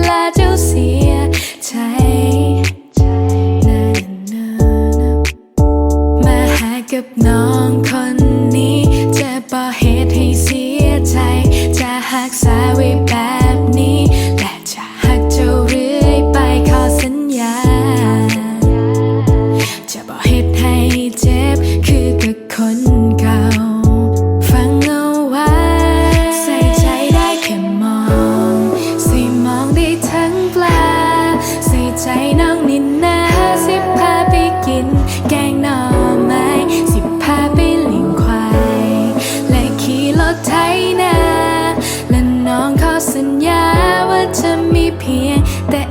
ลาเจ้าเสียใจมาหากับน้องคนนี้จะบ่เหตุให้เสียใจจะหักษาไว้แบบนี้และจะหักเจ้าเรื่อยไปขอสัญญาจะบ่เหตุให้เจ็บคือกับคนเก่าฟังเอาไว้ใส่ใจได้แค่มองใส่มองได้ทั้งปลาใส่ใจน้องนินนาสิพาไปกินแกงหน่อไม้สิพาไปเลี้ยงควายและขี่รถไถนาและน้องขอสัญญาว่าจะมีเพียงแต่